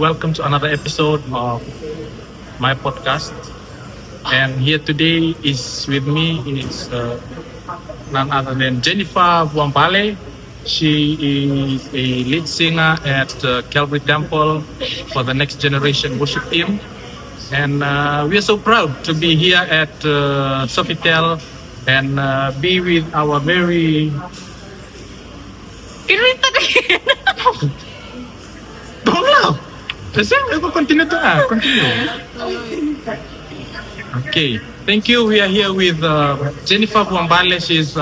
Welcome to another episode of my podcast. And here today is with me is none other than Jennifer Vuabale. She is a lead singer at Calvary Temple for the Next Generation Worship Team. And we are so proud to be here at Sofitel and be with our very... Can we start again? Don't laugh! Kasi continue to continue. Okay, thank you. We are here with Jennifer Vuabale. She's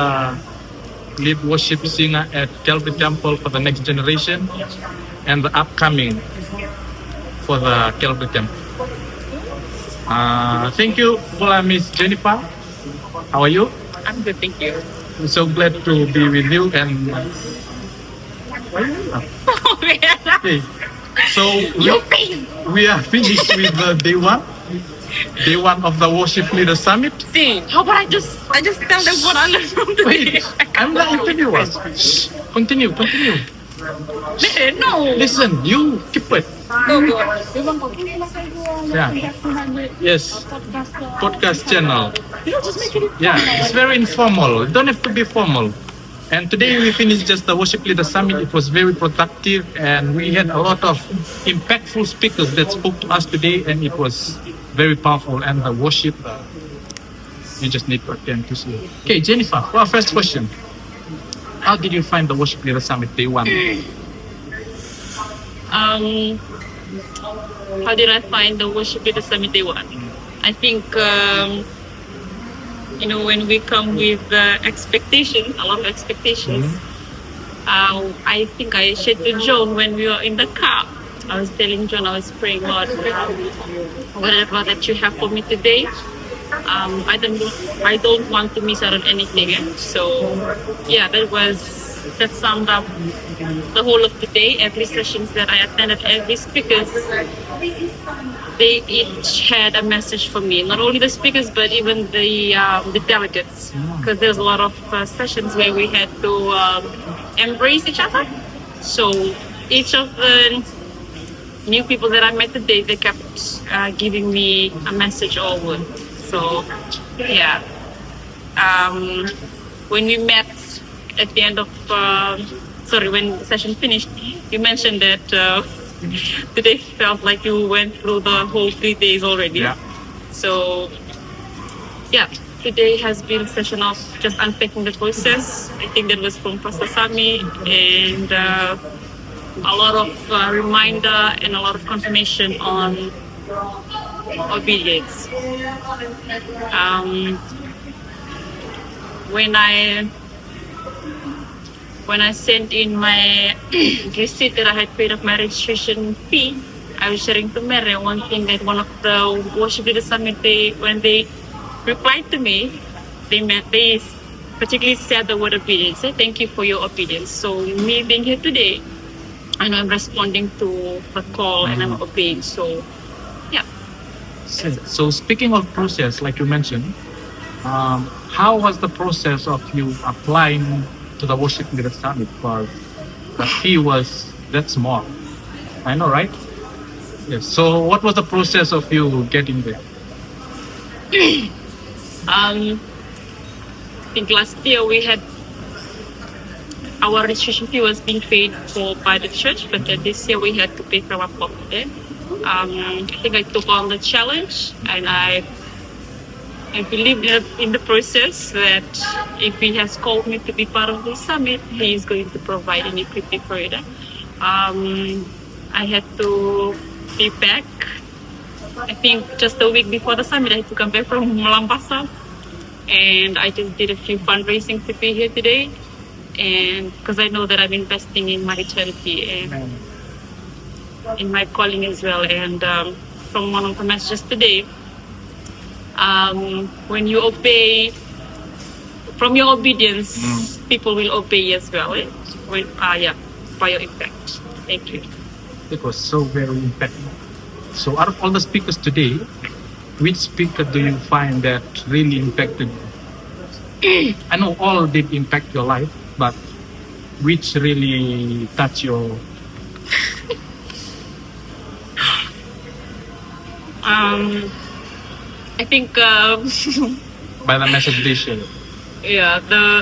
lead worship singer at Calvary Temple for the Next Generation and the upcoming for the Calvary Temple. Thank you, Miss Jennifer. How are you? I'm good, thank you. I'm so glad to be with you and. Okay, so we are finished with day one of the Worship Leader Summit. See, how about I just tell them what I learned from today? Wait, I'm the interviewer. Shh, continue. No. Listen, you keep it. Go. Yeah. Yes. Podcast channel. Just make it Yeah, it's very informal. It don't have to be formal. And today we finished just the Worship Leader Summit. It was very productive and we had a lot of impactful speakers that spoke to us today and it was very powerful. And the worship, you just need to attend to see. Okay, Jennifer, for our first question. How did you find the Worship Leader Summit day one? How did I find the Worship Leader Summit day one? I think, when we come with expectations, a lot of expectations, I think I shared to John when we were in the car. I was telling John, I was praying, Lord, whatever that you have for me today, I don't want to miss out on anything. So, yeah, that summed up the whole of the day. Every sessions that I attended, every speakers, they each had a message for me. Not only the speakers, but even the delegates, because there's a lot of sessions where we had to embrace each other. So each of the new people that I met today, they kept giving me a message always. So yeah, when we met at the end of when the session finished, you mentioned that today felt like you went through the whole 3 days already. Yeah. So yeah, today has been a session of just unpacking the process. I think that was from Pastor Sami and a lot of reminder and a lot of confirmation on obedience. When I sent in my receipt that I had paid of my registration fee, I was sharing to Mary one thing that one of the Worship Leader Summit, when they replied to me, they particularly said the word obedience. Thank you for your obedience. So me being here today, I know I'm responding to the call and I'm obeying. So yeah. So speaking of process, like you mentioned, how was the process of you applying to the Worship Leader Summit? Because the fee was that small. I know, right? Yes. So what was the process of you getting there? I think last year we had our registration fee was being paid for by the church, but this year we had to pay from our pocket. I think I took on the challenge and I believe in the process that if he has called me to be part of the summit, he is going to provide and equip me for it. I had to be back. I think just a week before the summit, I had to come back from Malampasa, and I just did a few fundraising to be here today. And because I know that I'm investing in my charity and in my calling as well. And from one of the messages today, when you obey, from your obedience, people will obey as well. By your impact. Thank you. It was so very impactful. So out of all the speakers today, which speaker do you find that really impacted you? I know all did impact your life, but which really touched your I think, by the message they share? yeah,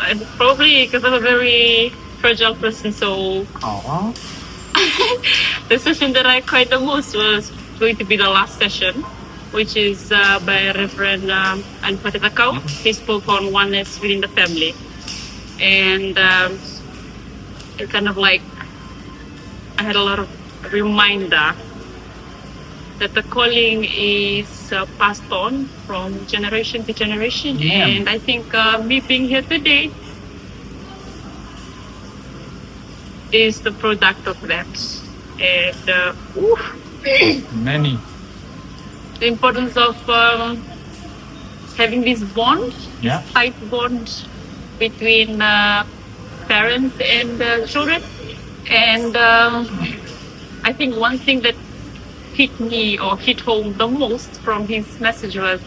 and probably because I'm a very fragile person, so Oh, the session that I cried the most was going to be the last session, which is by Reverend Alpati Takau. He spoke on oneness within the family. And it kind of like, I had a lot of reminder that the calling is passed on from generation to generation. Yeah. And I think me being here today is the product of that. And many. the importance of having this bond, Yeah. this tight bond between parents and children. And I think one thing that hit me or hit home the most from his message was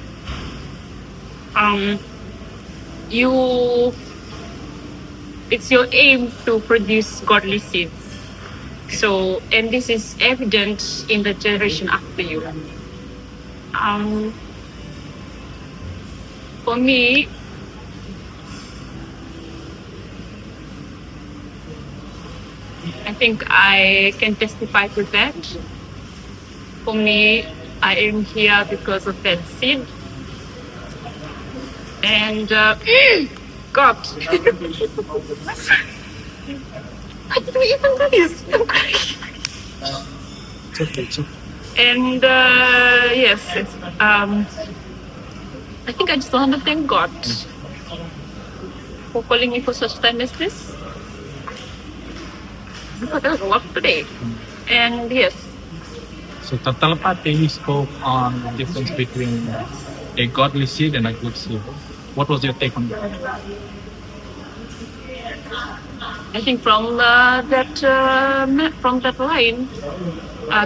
it's your aim to produce godly seeds. So, and this is evident in the generation after you. For me, I think I can testify to that. For me, I am here because of that seed. And God, I didn't even do this. I'm crying. It's okay, it's okay. And yes, I think I just want to thank God for calling me for such time as this. Because there was a lot today. And yes, So Tatalapati spoke on the difference between a godly seed and a good seed. What was your take on that? I think from that line,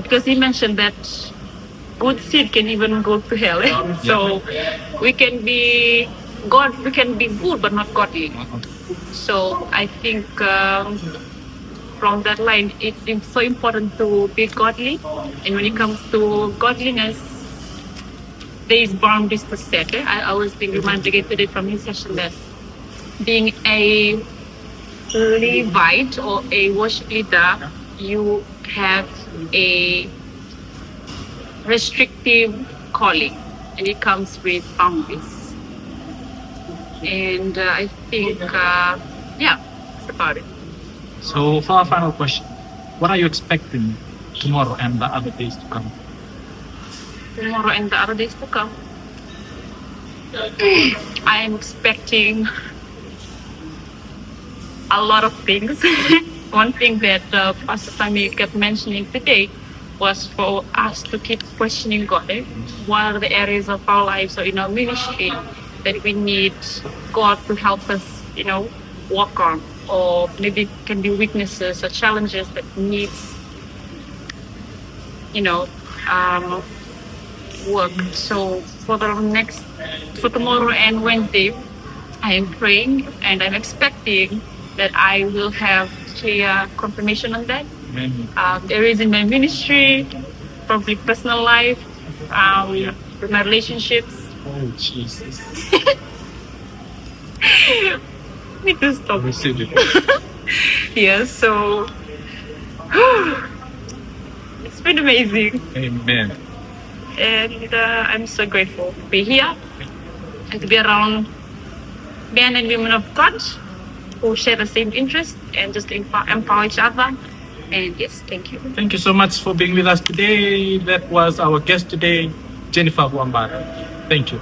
because he mentioned that good seed can even go to hell. So we can be good but not godly. So I think from that line, it's so important to be godly. And when it comes to godliness, there is boundaries to set. I was being reminded again today from his session that being a Levite or a worship leader, you have a restrictive calling, and it comes with boundaries. And I think, that's about it. So for our final question, what are you expecting tomorrow and the other days to come? Tomorrow and the other days to come, I am expecting a lot of things. One thing that Pastor Sami kept mentioning today was for us to keep questioning God. What are the areas of our lives or in our ministry that we need God to help us, walk on? Or maybe can be weaknesses or challenges that needs, work. So for tomorrow and Wednesday, I am praying and I'm expecting that I will have clear confirmation on that. Areas in my ministry, probably personal life, with my relationships. Oh Jesus! Need to stop. Receive it. Yeah, so it's been amazing. Amen. And I'm so grateful to be here and to be around men and women of God who share the same interest and just empower each other. And yes, thank you. Thank you so much for being with us today. That was our guest today, Jennifer Vuabale. Thank you.